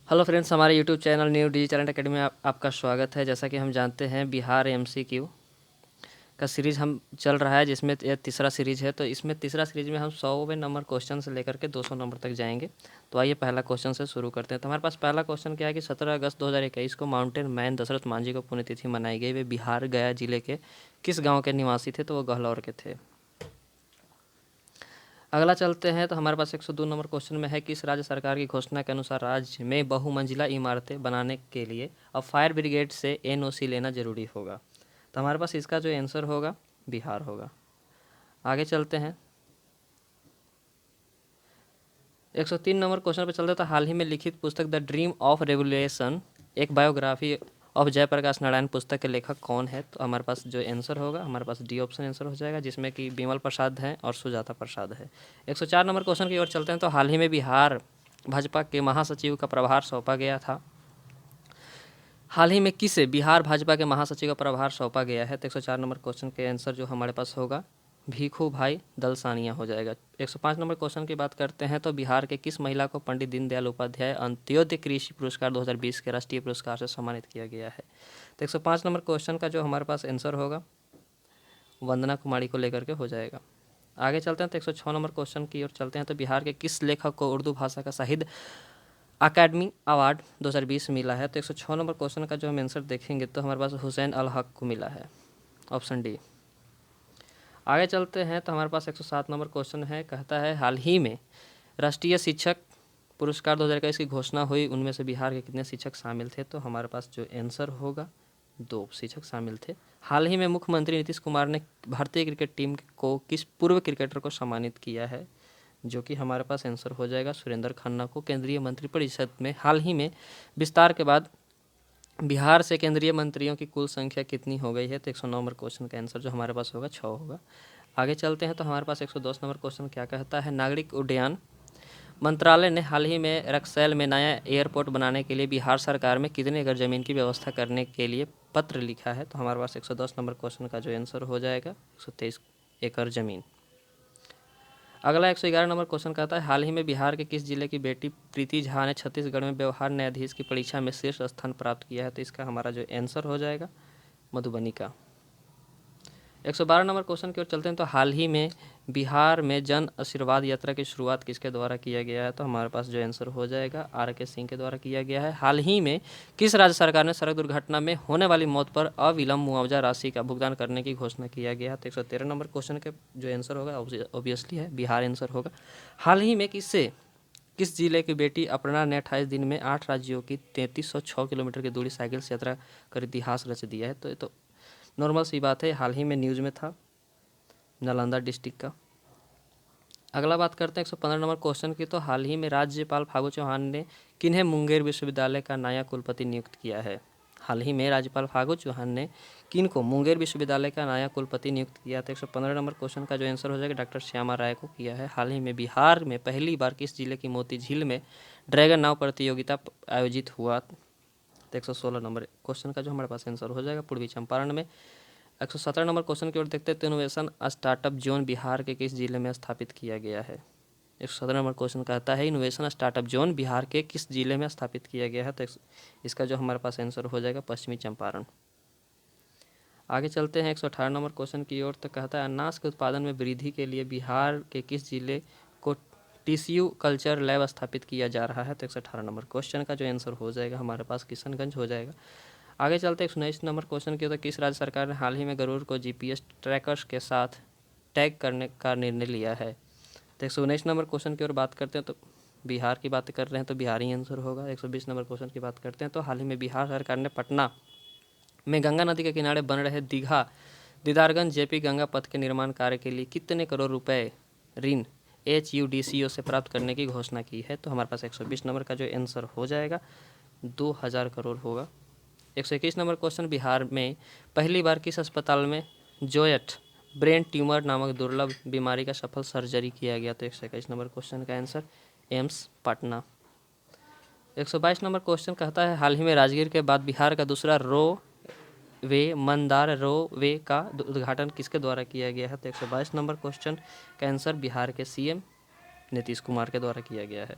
Hello friends, हमारे YouTube channel new digital talent academy में आपका स्वागत है। जैसा कि हम जानते हैं, बिहार एमसीक्यू का सीरीज़ हम चल रहा है, जिसमें यह तीसरा सीरीज़ है। तो इसमें तीसरा सीरीज़ में हम 100वें नंबर क्वेश्चन से लेकर के 200 नंबर तक जाएंगे। तो आइए पहला क्वेश्चन से शुरू करते हैं। तो हमारे पास पहला क्वेश्चन क्या है कि 17 अगस्त 2021 को माउंटेन मैन दशरथ मांझी को पुण्यतिथि मनाई गई। वे बिहार गया जिले के किस गाँव के निवासी थे? तो वो गहलौर के थे। अगला चलते हैं। तो हमारे पास 102 नंबर क्वेश्चन में है, किस राज्य सरकार की घोषणा के अनुसार राज्य में बहुमंजिला इमारतें बनाने के लिए अब फायर ब्रिगेड से एनओसी लेना जरूरी होगा? तो हमारे पास इसका जो आंसर होगा बिहार होगा। आगे चलते हैं। 103 नंबर क्वेश्चन पर चलते हैं। तो हाल ही में लिखित पुस्तक द ड्रीम ऑफ रेवोल्यूशन, एक बायोग्राफी ऑफ जयप्रकाश नारायण पुस्तक के लेखक कौन है? तो हमारे पास जो आंसर होगा, हमारे पास डी ऑप्शन आंसर हो जाएगा, जिसमें कि बिमल प्रसाद हैं और सुजाता प्रसाद है। 104 नंबर क्वेश्चन की ओर चलते हैं। तो हाल ही में बिहार भाजपा के महासचिव का प्रभार सौंपा गया था। हाल ही में किसे बिहार भाजपा के महासचिव का प्रभार सौंपा गया है? तो 104 नंबर क्वेश्चन के आंसर जो हमारे पास होगा भीखू भाई दलसानिया हो जाएगा। 105 नंबर क्वेश्चन की बात करते हैं। तो बिहार के किस महिला को पंडित दीनदयाल उपाध्याय अंत्योदय कृषि पुरस्कार 2020 के राष्ट्रीय पुरस्कार से सम्मानित किया गया है? तो 105 नंबर क्वेश्चन का जो हमारे पास आंसर होगा वंदना कुमारी को लेकर के हो जाएगा। आगे चलते हैं। तो 106 नंबर क्वेश्चन की ओर चलते हैं। तो बिहार के किस लेखक को उर्दू भाषा का साहित्य अकादमी अवार्ड 2020 मिला है? तो 106 नंबर क्वेश्चन का जो हम आंसर देखेंगे तो हमारे पास हुसैन अल हक को मिला है, ऑप्शन डी। आगे चलते हैं। तो हमारे पास 107 नंबर क्वेश्चन है, कहता है हाल ही में राष्ट्रीय शिक्षक पुरस्कार 2021 की घोषणा हुई, उनमें से बिहार के कितने शिक्षक शामिल थे? तो हमारे पास जो आंसर होगा 2 शिक्षक शामिल थे। हाल ही में मुख्यमंत्री नीतीश कुमार ने भारतीय क्रिकेट टीम को किस पूर्व क्रिकेटर को सम्मानित किया है? जो कि हमारे पास आंसर हो जाएगा सुरेंद्र खन्ना को। केंद्रीय मंत्रिपरिषद में हाल ही में विस्तार के बाद बिहार से केंद्रीय मंत्रियों की कुल संख्या कितनी हो गई है? तो 109 नंबर क्वेश्चन का आंसर जो हमारे पास होगा 6 होगा। आगे चलते हैं। तो हमारे पास 110 नंबर क्वेश्चन क्या कहता है, नागरिक उड्डयन मंत्रालय ने हाल ही में रक्सैल में नया एयरपोर्ट बनाने के लिए बिहार सरकार में कितने एकड़ ज़मीन की व्यवस्था करने के लिए पत्र लिखा है? तो हमारे पास 110 नंबर क्वेश्चन का जो आंसर हो जाएगा 123 एकड़ ज़मीन। अगला 111 नंबर क्वेश्चन कहता है, हाल ही में बिहार के किस जिले की बेटी प्रीति झा ने छत्तीसगढ़ में व्यवहार न्यायाधीश की परीक्षा में शीर्ष स्थान प्राप्त किया है? तो इसका हमारा जो आंसर हो जाएगा मधुबनी का। 112 नंबर क्वेश्चन की ओर चलते हैं। तो हाल ही में बिहार में जन आशीर्वाद यात्रा की शुरुआत किसके द्वारा किया गया है? तो हमारे पास जो आंसर हो जाएगा RK सिंह के द्वारा किया गया है। हाल ही में किस राज्य सरकार ने सड़क दुर्घटना में होने वाली मौत पर अविलंब मुआवजा राशि का भुगतान करने की घोषणा किया गया है? तो 113 नंबर क्वेश्चन के जो आंसर होगा ऑब्वियसली है बिहार आंसर होगा। हाल ही में किस जिले की बेटी अपर्णा ने 28 दिन में 8 राज्यों की 3306 किलोमीटर की दूरी साइकिल से यात्रा कर इतिहास रच दिया है? तो ये तो नॉर्मल सी बात है, हाल ही में न्यूज़ में था, नालंदा डिस्ट्रिक्ट का। अगला बात करते हैं 115 नंबर क्वेश्चन की। तो हाल ही में राज्यपाल फागू चौहान ने किन्हें मुंगेर विश्वविद्यालय का नया कुलपति नियुक्त किया है? हाल ही में राज्यपाल फागू चौहान ने किन को मुंगेर विश्वविद्यालय का नया कुलपति नियुक्त किया? तो 115 नंबर क्वेश्चन का जो आंसर हो जाएगा डॉक्टर श्यामा राय को किया है। हाल ही में बिहार में पहली बार किस जिले की मोती झील में ड्रैगन नाव प्रतियोगिता आयोजित हुआ? तो 116 नंबर क्वेश्चन का जो हमारे पास आंसर हो जाएगा पूर्वी चंपारण में। 117 नंबर क्वेश्चन की ओर देखते हैं। तो इनोवेशन स्टार्टअप जोन बिहार के किस जिले में स्थापित किया गया है? 117 नंबर क्वेश्चन कहता है इनोवेशन स्टार्टअप जोन बिहार के किस जिले में स्थापित किया गया है? तो इसका जो हमारे पास आंसर हो जाएगा पश्चिमी चंपारण। आगे चलते हैं 118 नंबर क्वेश्चन की ओर। तो कहता है अनाज के उत्पादन में वृद्धि के लिए बिहार के किस जिले को टीसीयू कल्चर लैब स्थापित किया जा रहा है? तो 118 नंबर क्वेश्चन का जो आंसर हो जाएगा हमारे पास किशनगंज हो जाएगा। आगे चलते हैं 119 नंबर क्वेश्चन की ओर। तो किस राज्य सरकार ने हाल ही में गरुड़ को जीपीएस ट्रैकर्स के साथ टैग करने का निर्णय लिया है? तो 119 नंबर क्वेश्चन की ओर बात करते हैं। तो बिहार की बात कर रहे हैं तो बिहारी आंसर होगा। 120 नंबर क्वेश्चन की बात करते हैं। तो हाल ही में बिहार सरकार ने पटना में गंगा नदी के किनारे बन रहे दीघा दीदारगंज जेपी गंगा पथ के निर्माण कार्य के लिए कितने करोड़ रुपए ऋण HUDCO से प्राप्त करने की घोषणा की है? तो हमारे पास 120 नंबर का जो आंसर हो जाएगा 2000 करोड़ होगा। 121 नंबर क्वेश्चन, बिहार में पहली बार किस अस्पताल में जोयट ब्रेन ट्यूमर नामक दुर्लभ बीमारी का सफल सर्जरी किया गया? तो 121 नंबर क्वेश्चन का answer AIIMS Patna. 122 number question कहता है हाल ही में राजगीर के बाद बिहार का दूसरा वे मंदार वे का उद्घाटन किसके द्वारा किया गया है? तो 122 नंबर क्वेश्चन का आंसर बिहार के CM नीतीश कुमार के द्वारा किया गया है।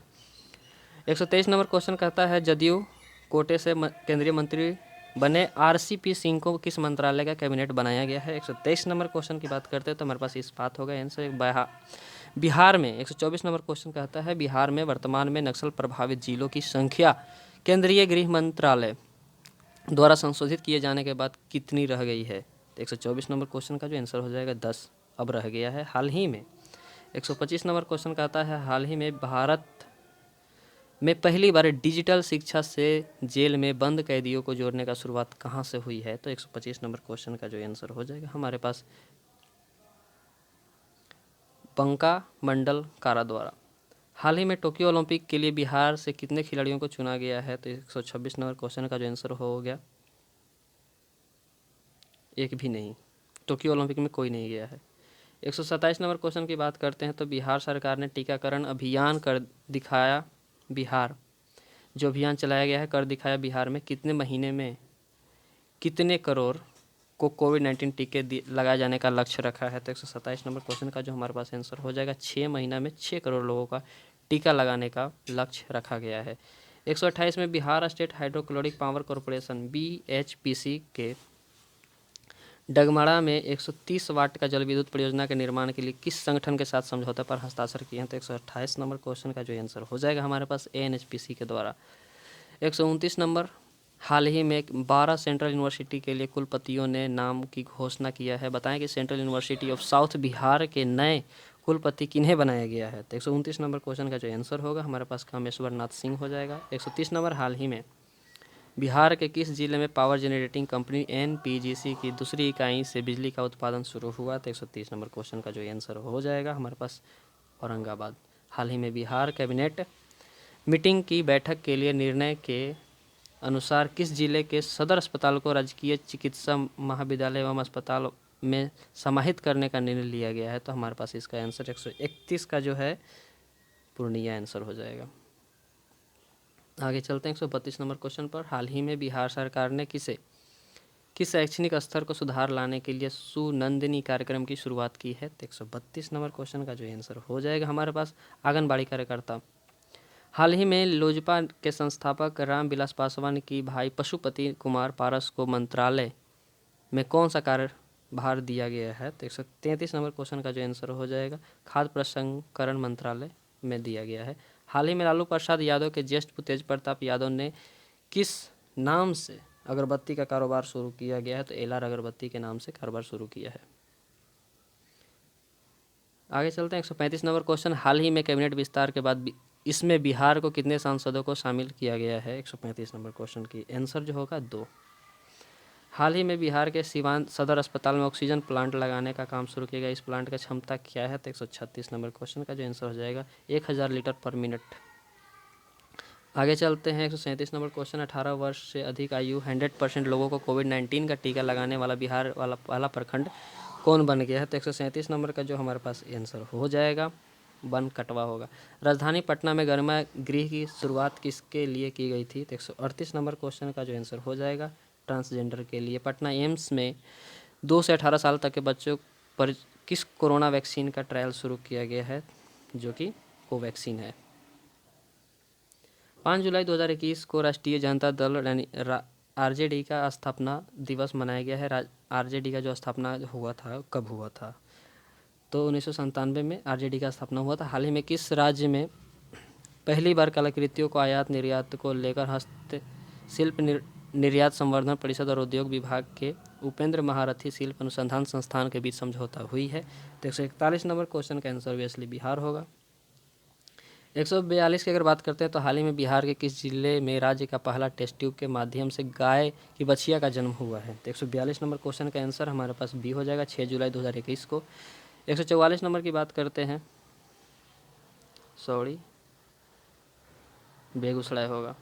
123 नंबर क्वेश्चन कहता है जदयू कोटे से केंद्रीय मंत्री बने RCP सिंह को किस मंत्रालय का कैबिनेट बनाया गया है। 123 नंबर क्वेश्चन की बात करते हैं तो हमारे पास इस्पात होगा आंसर। बिहार में 124 नंबर क्वेश्चन कहता है बिहार में वर्तमान में नक्सल प्रभावित जिलों की संख्या केंद्रीय गृह मंत्रालय द्वारा संशोधित किए जाने के बाद कितनी रह गई है। 124 नंबर क्वेश्चन का जो आंसर हो जाएगा 10 अब रह गया है हाल ही में। 125 नंबर क्वेश्चन कहता है हाल ही में भारत में पहली बार डिजिटल शिक्षा से जेल में बंद कैदियों को जोड़ने का शुरुआत कहाँ से हुई है। तो 125 नंबर क्वेश्चन का जो आंसर हो जाएगा हमारे पास बंका मंडल कारा द्वारा। हाल ही में टोक्यो ओलंपिक के लिए बिहार से कितने खिलाड़ियों को चुना गया है। तो 126 नंबर क्वेश्चन का जो आंसर हो गया एक भी नहीं, टोक्यो ओलंपिक में कोई नहीं गया है। 127 नंबर क्वेश्चन की बात करते हैं तो बिहार सरकार ने टीकाकरण अभियान कर दिखाया बिहार, जो अभियान चलाया गया है कर दिखाया बिहार में कितने महीने में कितने करोड़ को कोविड-19 टीके लगाए जाने का लक्ष्य रखा है। तो 127 नंबर क्वेश्चन का जो हमारे पास आंसर हो जाएगा 6 महीना में 6 करोड़ लोगों का टीका लगाने का लक्ष्य रखा गया है। 128 में Bihar state hydrochloric power corporation BHPC के डगमाड़ा में 130 वाट का जल विद्युत परियोजना के निर्माण के लिए किस संगठन के साथ समझौते पर हस्ताक्षर किए हैं। तो 128 नंबर क्वेश्चन का जो आंसर हो जाएगा हमारे पास ANHPC के द्वारा। 129 नंबर हाल ही में 12 सेंट्रल यूनिवर्सिटी के लिए कुलपतियों ने नाम की घोषणा किया है। बताएं कि central university of south Bihar के नए कुलपति किन्हें बनाया गया है। तो 129 नंबर क्वेश्चन का जो आंसर होगा हमारे पास कामेश्वर नाथ सिंह हो जाएगा। 130 नंबर हाल ही में बिहार के किस जिले में पावर जनरेटिंग कंपनी NPGC की दूसरी इकाई से बिजली का उत्पादन शुरू हुआ। तो 130 नंबर क्वेश्चन का जो आंसर हो जाएगा हमारे पास औरंगाबाद। हाल ही में बिहार कैबिनेट मीटिंग की बैठक के लिए निर्णय के अनुसार किस जिले के सदर अस्पताल को राजकीय चिकित्सा महाविद्यालय एवं अस्पताल में समाहित करने का निर्णय लिया गया है। तो हमारे पास इसका आंसर 131 का जो है पूर्णिया आंसर हो जाएगा। आगे चलते हैं 132 नंबर क्वेश्चन पर। हाल ही में बिहार सरकार ने किस शैक्षणिक स्तर को सुधार लाने के लिए सुनंदिनी कार्यक्रम की शुरुआत की है। तो 132 नंबर क्वेश्चन का जो आंसर हो जाएगा हमारे पास आंगनबाड़ी कार्यकर्ता। हाल ही में लोजपा के संस्थापक रामविलास पासवान की भाई पशुपति कुमार पारस को मंत्रालय में कौन सा कार्यभार दिया गया है। तो 133 नंबर क्वेश्चन का जो आंसर हो जाएगा खाद्य प्रसंस्करण मंत्रालय में दिया गया है। हाल ही में लालू प्रसाद यादव के ज्येष्ठ पुत्र तेज प्रताप यादव ने किस नाम से अगरबत्ती का कारोबार शुरू किया गया है। तो एलआर अगरबत्ती के नाम से कारोबार शुरू किया है। आगे चलते हैं 135 नंबर क्वेश्चन। हाल ही में कैबिनेट विस्तार के बाद इसमें बिहार को कितने सांसदों को शामिल किया गया है। 135 नंबर क्वेश्चन की आंसर जो होगा 2। हाल ही में बिहार के सिवान सदर अस्पताल में ऑक्सीजन प्लांट लगाने का काम शुरू किया गया। इस प्लांट का क्षमता क्या है। तो 136 नंबर क्वेश्चन का जो आंसर हो जाएगा 1000 लीटर पर मिनट। आगे चलते हैं 137 नंबर क्वेश्चन। 18 वर्ष से अधिक आयु 100% लोगों को कोविड-19 का टीका लगाने वाला बिहार वाला पहला प्रखंड कौन बन गया है। तो 137 नंबर का जो हमारे पास आंसर हो जाएगा बन कटवा होगा। राजधानी पटना में गर्मा गृह की शुरुआत किसके लिए की गई थी। तो 138 नंबर क्वेश्चन का जो आंसर हो जाएगा ट्रांसजेंडर के लिए। पटना एम्स में 2 से 18 साल तक के बच्चों पर किस कोरोना वैक्सीन का ट्रायल शुरू किया गया है, जो कि कोवैक्सीन है। 5 जुलाई 2021 को राष्ट्रीय जनता दल यानी RJD का स्थापना दिवस मनाया गया है। RJD का जो स्थापना हुआ था कब हुआ था। तो 1997 में RJD का स्थापना हुआ था। हाल ही में किस राज्य में पहली बार कलाकृतियों को आयात निर्यात को लेकर हस्तशिल्प निर्यात संवर्धन परिषद और उद्योग विभाग के उपेंद्र महारथी शिल्प अनुसंधान संस्थान के बीच समझौता हुई है। तो 141 नंबर क्वेश्चन का आंसर ऑब्वियसली बिहार होगा। 142 की अगर बात करते हैं तो हाल ही में बिहार के किस जिले में राज्य का पहला टेस्ट ट्यूब के माध्यम से गाय की बछिया का जन्म हुआ है। तो 142 नंबर क्वेश्चन का आंसर हमारे पास बी हो जाएगा 6 जुलाई 2021 को। 144 नंबर की बात करते हैं, बेगूसराय होगा।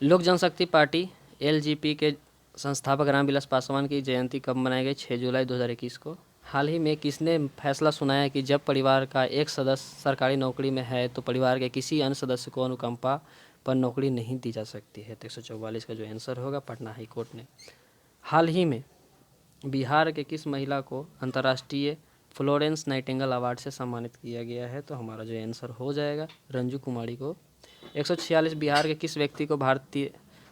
लोक जनशक्ति पार्टी LJP के संस्थापक रामविलास पासवान की जयंती कब मनाई गई। 6 जुलाई 2021 को। हाल ही में किसने फैसला सुनाया कि जब परिवार का एक सदस्य सरकारी नौकरी में है तो परिवार के किसी अन्य सदस्य को अनुकंपा पर नौकरी नहीं दी जा सकती है। तो 144 का जो आंसर होगा पटना हाई कोर्ट ने। हाल ही में बिहार के किस महिला को अंतर्राष्ट्रीय फ्लोरेंस नाइटिंगेल अवार्ड से सम्मानित किया गया है, तो हमारा जो आंसर हो जाएगा रंजू कुमारी को। 146 बिहार के किस व्यक्ति को भारतीय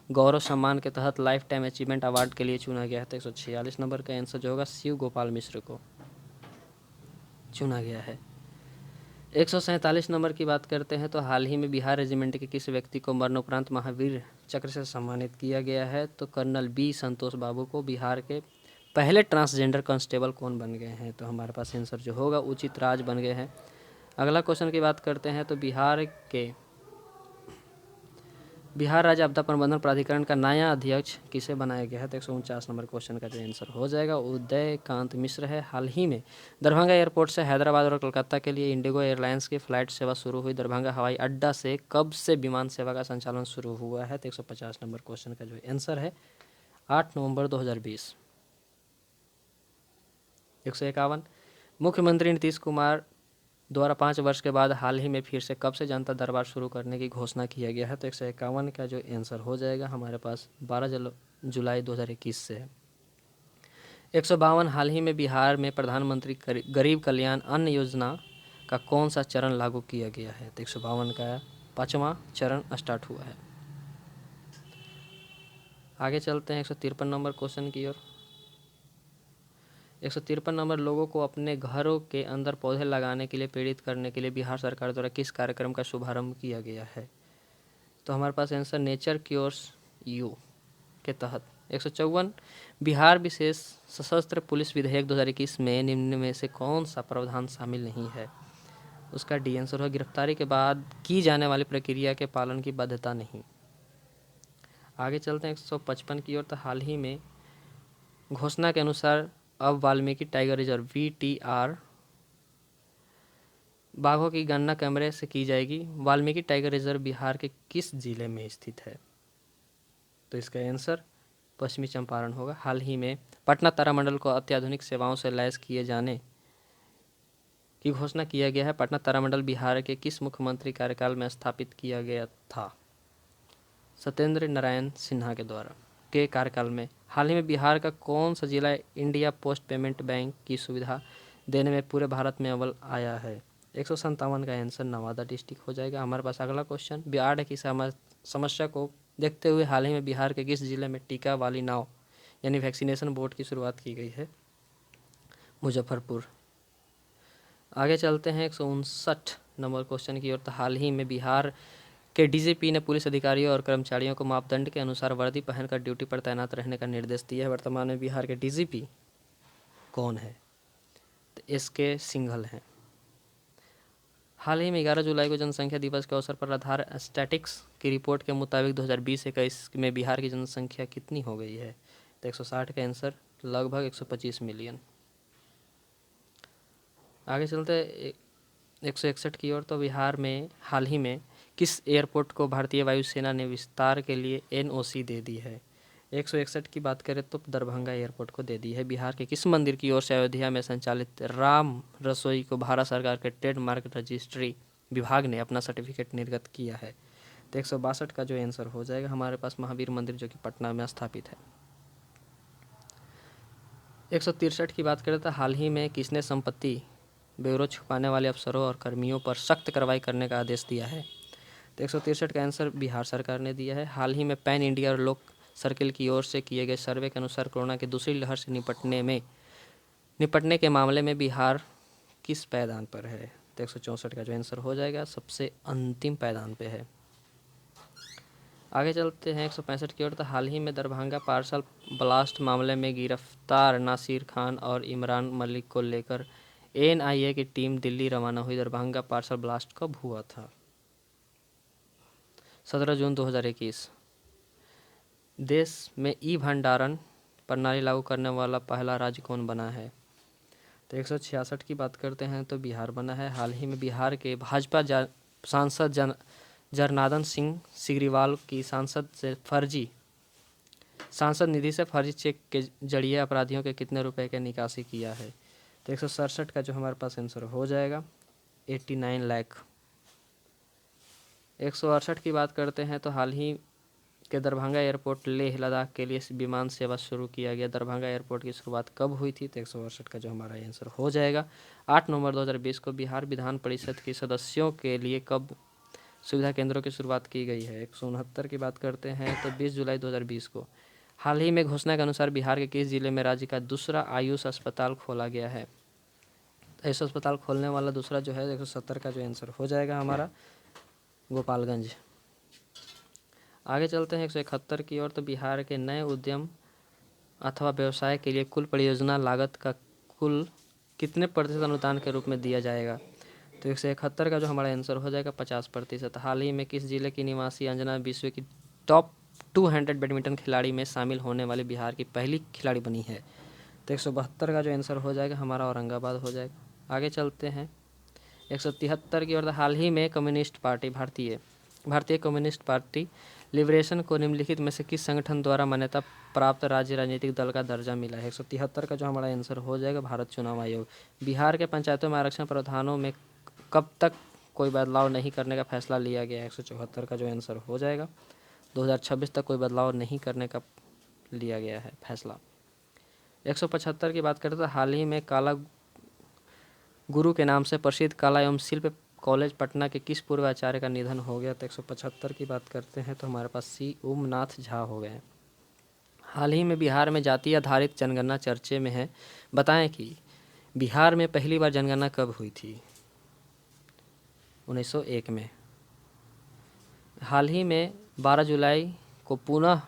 गौरव सम्मान के तहत लाइफ टाइम अचीवमेंट अवार्ड के लिए चुना गया है? तो 146 नंबर का आंसर जो होगा शिव गोपाल मिश्र को चुना गया है। 147 नंबर की बात करते हैं तो हाल ही में बिहार रेजिमेंट के किस व्यक्ति को मरणोपरांत महावीर चक्र से सम्मानित किया गया है? तो कर्नल बी संतोष बाबू को। बिहार के पहले ट्रांसजेंडर कांस्टेबल कौन बन गए हैं? तो हमारे पास आंसर जो होगा उचित राज बन गए हैं। अगला क्वेश्चन की बात करते हैं तो बिहार राज्य आपदा प्रबंधन प्राधिकरण का नया अध्यक्ष किसे बनाया गया है? तो 149 नंबर क्वेश्चन का जो आंसर हो जाएगा उदयकांत मिश्र है। हाल ही में दरभंगा एयरपोर्ट से हैदराबाद और कोलकाता के लिए इंडिगो एयरलाइंस की फ़्लाइट सेवा शुरू हुई। दरभंगा हवाई अड्डा से कब से विमान सेवा का संचालन शुरू हुआ है? तो 150 नंबर क्वेश्चन का जो आंसर है 8 नवंबर 2020। 151 मुख्यमंत्री नीतीश कुमार द्वारा 5 वर्ष के बाद हाल ही में फिर से कब से जनता दरबार शुरू करने की घोषणा किया गया है? तो 151 का जो आंसर हो जाएगा हमारे पास 12 जुलाई 2021 से है। 152 हाल ही में बिहार में प्रधानमंत्री गरीब कल्याण अन्न योजना का कौन सा चरण लागू किया गया है? तो 152 का 5वां चरण स्टार्ट हुआ है। आगे चलते हैं 153 नंबर क्वेश्चन की ओर। 153 नंबर लोगों को अपने घरों के अंदर पौधे लगाने के लिए प्रेरित करने के लिए बिहार सरकार द्वारा किस कार्यक्रम का शुभारंभ किया गया है? तो हमारे पास आंसर नेचर क्योर्स यू के तहत। 154 बिहार विशेष सशस्त्र पुलिस विधेयक 2021 में निम्न में से कौन सा प्रावधान शामिल नहीं है? उसका डी आंसर होगा गिरफ्तारी के बाद की जाने वाली प्रक्रिया के पालन की बाध्यता नहीं। आगे चलते हैं 155 की ओर। तो हाल ही में घोषणा के अनुसार अब वाल्मीकि टाइगर रिजर्व VTR बाघों की गणना कैमरे से की जाएगी। वाल्मीकि टाइगर रिजर्व बिहार के किस जिले में स्थित है? तो इसका आंसर पश्चिमी चंपारण होगा। हाल ही में पटना तारामंडल को अत्याधुनिक सेवाओं से लैस किए जाने की घोषणा किया गया है। पटना तारामंडल बिहार के किस मुख्यमंत्री कार्यकाल में स्थापित किया गया था? सत्येंद्र नारायण सिन्हा के कार्यकाल में। हाल ही में बिहार का कौन सा जिला इंडिया पोस्ट पेमेंट बैंक की सुविधा देने में पूरे भारत में अव्वल आया है? 157 का आंसर नवादा डिस्ट्रिक्ट हो जाएगा। हमारे पास अगला क्वेश्चन बाढ़ की समस्या को देखते हुए हाल ही में बिहार के किस जिले में टीका वाली नाव यानी वैक्सीनेशन बोट की शुरुआत की गई है? मुजफ्फरपुर। आगे चलते हैं 159 नंबर क्वेश्चन की ओर। तो हाल ही में बिहार के DGP ने पुलिस अधिकारियों और कर्मचारियों को मापदंड के अनुसार वर्दी पहनकर ड्यूटी पर तैनात रहने का निर्देश दिया है। वर्तमान में बिहार के DGP कौन है? तो SK सिंघल हैं। हाल ही में 11 जुलाई को जनसंख्या दिवस के अवसर पर आधार स्टैटिक्स की रिपोर्ट के मुताबिक 2020-21 में बिहार की जनसंख्या कितनी हो गई है? तो 160 का आंसर लगभग 125 मिलियन। आगे चलते 161 की ओर। तो बिहार में हाल ही में किस एयरपोर्ट को भारतीय वायुसेना ने विस्तार के लिए NOC दे दी है? 161 की बात करें तो दरभंगा एयरपोर्ट को दे दी है। बिहार के किस मंदिर की ओर से अयोध्या में संचालित राम रसोई को भारत सरकार के ट्रेडमार्क रजिस्ट्री विभाग ने अपना सर्टिफिकेट निर्गत किया है? तो 162 का जो आंसर हो जाएगा हमारे पास महावीर मंदिर जो कि पटना में स्थापित है। 163 की बात करें तो हाल ही में किसने संपत्ति ब्यूरो छुपाने वाले अफसरों और कर्मियों पर सख्त कार्रवाई करने का आदेश दिया है? तो 163 का आंसर बिहार सरकार ने दिया है। हाल ही में पैन इंडिया और लोक सर्किल की ओर से किए गए सर्वे के अनुसार कोरोना की दूसरी लहर से निपटने के मामले में बिहार किस पायदान पर है? तो 164 का जो आंसर हो जाएगा सबसे अंतिम पायदान पे है। आगे चलते हैं 165 की ओर। तो हाल ही में दरभंगा पार्सल ब्लास्ट मामले में गिरफ्तार नासिर खान और इमरान मलिक को लेकर NIA की टीम दिल्ली रवाना हुई। दरभंगा पार्सल ब्लास्ट कब हुआ था? 17 जून 2021। देश में भंडारण प्रणाली लागू करने वाला पहला राज्य कौन बना है? तो 166 की बात करते हैं तो बिहार बना है। हाल ही में बिहार के भाजपा सांसद जरनादन सिंह सिग्रीवाल की सांसद निधि से फर्जी चेक के जरिए अपराधियों के कितने रुपए के निकासी किया है? तो 167 का जो हमारे पास आंसर हो जाएगा 89 लाख। 168 की बात करते हैं तो हाल ही कि दरभंगा एयरपोर्ट लेह लद्दाख के लिए विमान सेवा शुरू किया गया। दरभंगा एयरपोर्ट की शुरुआत कब हुई थी? तो 162 का जो हमारा आंसर हो जाएगा। 8 नवंबर 2020 को बिहार विधान परिषद के सदस्यों के लिए कब सुविधा केंद्रों की शुरुआत की गई है? 169 की बात करते हैं तो 20 जुलाई 2020 को। हाल ही में घोषणा के अनुसार बिहार के किस जिले में राज्य का दूसरा आयुष अस्पताल खोला गया है? आयुष अस्पताल खोलने वाला दूसरा जो है 170 का जो आंसर हो जाएगा हमारा गोपालगंज। आगे चलते हैं 171 की ओर। तो बिहार के नए उद्यम अथवा व्यवसाय के लिए कुल परियोजना लागत का कुल कितने प्रतिशत अनुदान के रूप में दिया जाएगा? तो 171 का जो हमारा आंसर हो जाएगा 50%। हाल ही में किस जिले की निवासी अंजना विश्व की टॉप 200 बैडमिंटन खिलाड़ी में शामिल होने वाली बिहार की पहली खिलाड़ी बनी है? तो 172 का जो आंसर हो जाएगा हमारा औरंगाबाद हो जाएगा। आगे चलते हैं 173 की ओर। हाल ही में कम्युनिस्ट पार्टी भारतीय कम्युनिस्ट पार्टी लिबरेशन को निम्नलिखित में से किस संगठन द्वारा मान्यता प्राप्त राज्य राजनीतिक दल का दर्जा मिला है? 173 का जो हमारा आंसर हो जाएगा भारत चुनाव आयोग। बिहार के पंचायतों में आरक्षण प्रावधानों में कब तक कोई बदलाव नहीं करने का फैसला लिया गया है? 174 का जो आंसर हो जाएगा 2026 तक कोई बदलाव नहीं करने का लिया गया है फैसला। 175 की बात करें तो हाल ही में काला गुरु के नाम से प्रसिद्ध कला एवं शिल्प कॉलेज पटना के किस पूर्व आचार्य का निधन हो गया? तो 175 की बात करते हैं तो हमारे पास सी ओमनाथ झा हो गए। हाल ही में बिहार में जाति आधारित जनगणना चर्चे में है, बताएं कि बिहार में पहली बार जनगणना कब हुई थी? 1901 में। हाल ही में 12 जुलाई को पुनः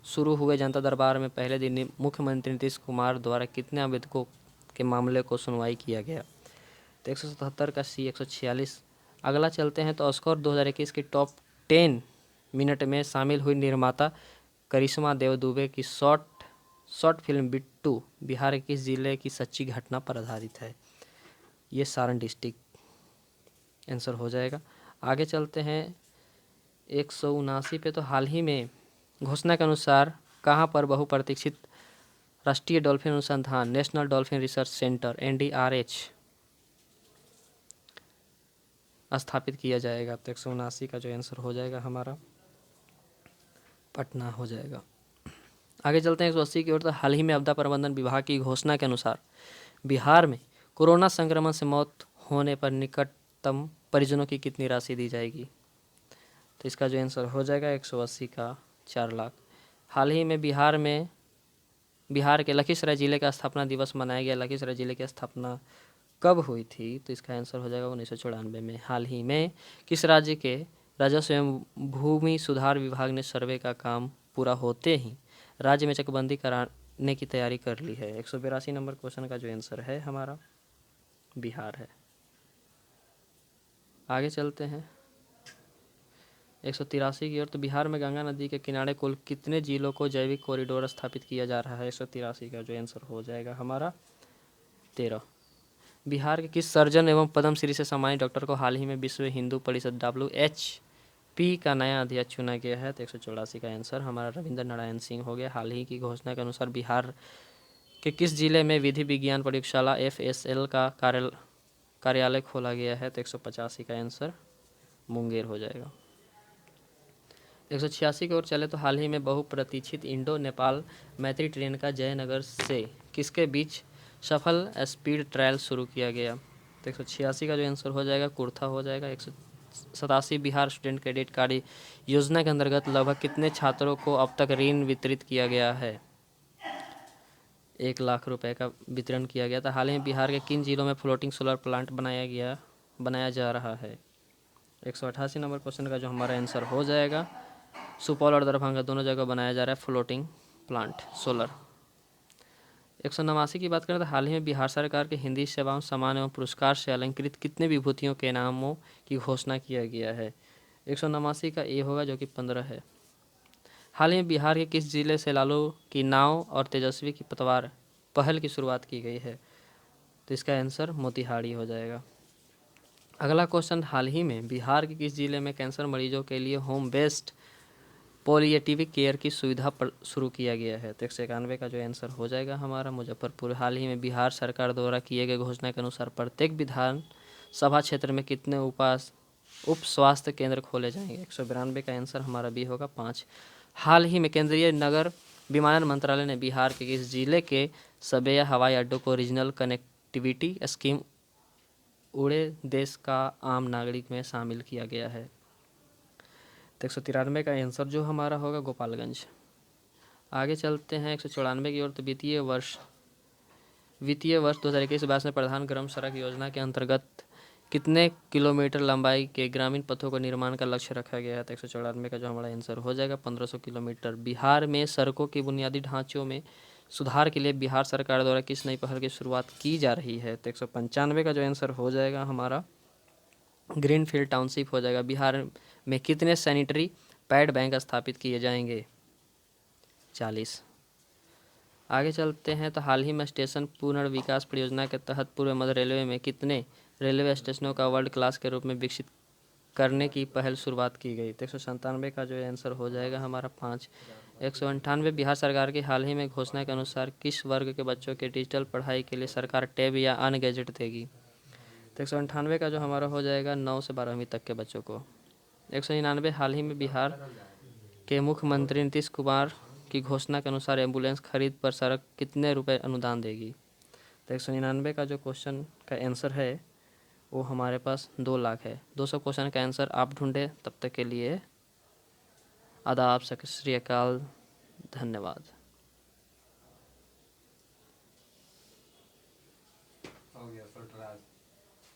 शुरू हुए जनता दरबार में पहले दिन मुख्यमंत्री नीतीश कुमार द्वारा कितने आवेदकों के मामले को सुनवाई किया गया? तो 177 का सी 146। अगला चलते हैं तो स्कोर 2021 की टॉप 10 मिनट में शामिल हुई निर्माता करिश्मा देव दुबे की शॉर्ट फिल्म बिट्टू बिहार के किस जिले की सच्ची घटना पर आधारित है? ये सारण डिस्ट्रिक्ट आंसर हो जाएगा। आगे चलते हैं 179 पे। तो हाल ही में घोषणा के अनुसार कहाँ पर बहुप्रतीक्षित राष्ट्रीय डॉल्फिन अनुसंधान national dolphin research centre NDRH स्थापित किया जाएगा? तो 179 का जो आंसर हो जाएगा हमारा पटना हो जाएगा। आगे चलते हैं 180 की ओर। तो हाल ही में आपदा प्रबंधन विभाग की घोषणा के अनुसार बिहार में कोरोना संक्रमण से मौत होने पर निकटतम परिजनों की कितनी राशि दी जाएगी? तो इसका जो आंसर हो जाएगा 180 का 4 लाख। हाल ही में बिहार के लखीसराय जिले का स्थापना दिवस मनाया गया। लखीसराय जिले की स्थापना कब हुई थी? तो इसका आंसर हो जाएगा 1994 में। हाल ही में किस राज्य के राजस्व एवं भूमि सुधार विभाग ने सर्वे का काम पूरा होते ही राज्य में चकबंदी कराने की तैयारी कर ली है? 182 नंबर क्वेश्चन का जो आंसर है हमारा बिहार है। आगे चलते हैं 183 की ओर। तो बिहार में गंगा नदी के किनारे कुल कितने जिलों को जैविक कॉरिडोर स्थापित किया जा रहा है? 183 का जो आंसर हो जाएगा हमारा 13। बिहार के किस सर्जन एवं पद्मश्री से सम्मानित डॉक्टर को हाल ही में विश्व हिंदू परिषद WHP का नया अध्यक्ष चुना गया है? तो 184 का आंसर हमारा रविंद्र नारायण सिंह हो गया। हाल ही की घोषणा के अनुसार बिहार के किस जिले में विधि विज्ञान प्रयोगशाला FSL का कार्यालय खोला गया है? तो 185 का आंसर मुंगेर हो जाएगा। 186 की ओर चले तो हाल ही में बहुप्रतीक्षित इंडो नेपाल मैत्री ट्रेन का जयनगर से किसके बीच सफल स्पीड ट्रायल शुरू किया गया? तो 186 का जो आंसर हो जाएगा कुर्था हो जाएगा। 187 बिहार स्टूडेंट क्रेडिट कार्ड योजना के अंतर्गत लगभग कितने छात्रों को अब तक ऋण वितरित किया गया है? 1 लाख रुपए का वितरण किया गया था। हाल ही में बिहार के किन जिलों में फ्लोटिंग सोलर प्लांट बनाया जा रहा है? 188 नंबर क्वेश्चन का जो हमारा आंसर हो जाएगा सुपौल और दरभंगा दोनों जगह बनाया जा रहा है फ्लोटिंग प्लांट सोलर। 189 की बात करें तो हाल ही में बिहार सरकार के हिंदी सेवाओं सम्मान एवं पुरस्कार से अलंकृत कितने विभूतियों के नामों की घोषणा किया गया है? 189 का ए होगा जो कि 15 है। हाल ही में बिहार के किस जिले से लालू की नाव और तेजस्वी की पतवार पहल की शुरुआत की गई है? तो इसका आंसर मोतिहारी हो जाएगा। अगला क्वेश्चन, हाल ही में बिहार के किस जिले में कैंसर मरीजों के लिए होम बेस्ड पॉलिएटिव केयर की सुविधा पर शुरू किया गया है? तो 191 का जो आंसर हो जाएगा हमारा मुजफ्फरपुर। हाल ही में बिहार सरकार द्वारा किए गए घोषणा के अनुसार प्रत्येक विधान सभा क्षेत्र में कितने उप स्वास्थ्य केंद्र खोले जाएंगे? 192 का आंसर हमारा बी होगा 5। हाल ही में केंद्रीय नगर विमानन मंत्रालय ने बिहार के किस जिले के सभेया हवाई अड्डों को रीजनल कनेक्टिविटी स्कीम उड़े देश का आम नागरिक में शामिल किया गया है? तो 193 का आंसर जो हमारा होगा गोपालगंज। आगे चलते हैं 194 की ओर। तो वित्तीय वर्ष 2021-22 में प्रधान ग्राम सड़क योजना के अंतर्गत कितने किलोमीटर लंबाई के ग्रामीण पथों का निर्माण का लक्ष्य रखा गया है? तो 194 का जो हमारा आंसर हो जाएगा 1500 किलोमीटर। बिहार में सड़कों के बुनियादी ढांचों में सुधार के लिए बिहार सरकार द्वारा किस नई पहल की शुरुआत की जा रही है? तो 195 का जो आंसर हो जाएगा हमारा ग्रीनफील्ड टाउनशिप हो जाएगा। बिहार में कितने सैनिटरी पैड बैंक स्थापित किए जाएंगे? 40। आगे चलते हैं। तो हाल ही में स्टेशन पुनर्विकास परियोजना के तहत पूर्व मध्य रेलवे में कितने रेलवे स्टेशनों का वर्ल्ड क्लास के रूप में विकसित करने की पहल शुरुआत की गई? तो 197 का जो आंसर हो जाएगा हमारा 5। 198 बिहार सरकार की हाल ही में घोषणा के अनुसार किस वर्ग के बच्चों के डिजिटल पढ़ाई के लिए सरकार टैब या अन्य गैजेट देगी? तो 198 का जो हमारा हो जाएगा 9 से 12वीं तक के बच्चों को। 199 हाल ही में बिहार के मुख्यमंत्री नीतीश कुमार की घोषणा के अनुसार एम्बुलेंस खरीद पर सरकार कितने रुपए अनुदान देगी? तो 199 का जो क्वेश्चन का आंसर है वो हमारे पास 2 लाख है। 200 क्वेश्चन का आंसर आप ढूंढे। तब तक के लिए आदाब, सत श्री अकाल, धन्यवाद। हो गया,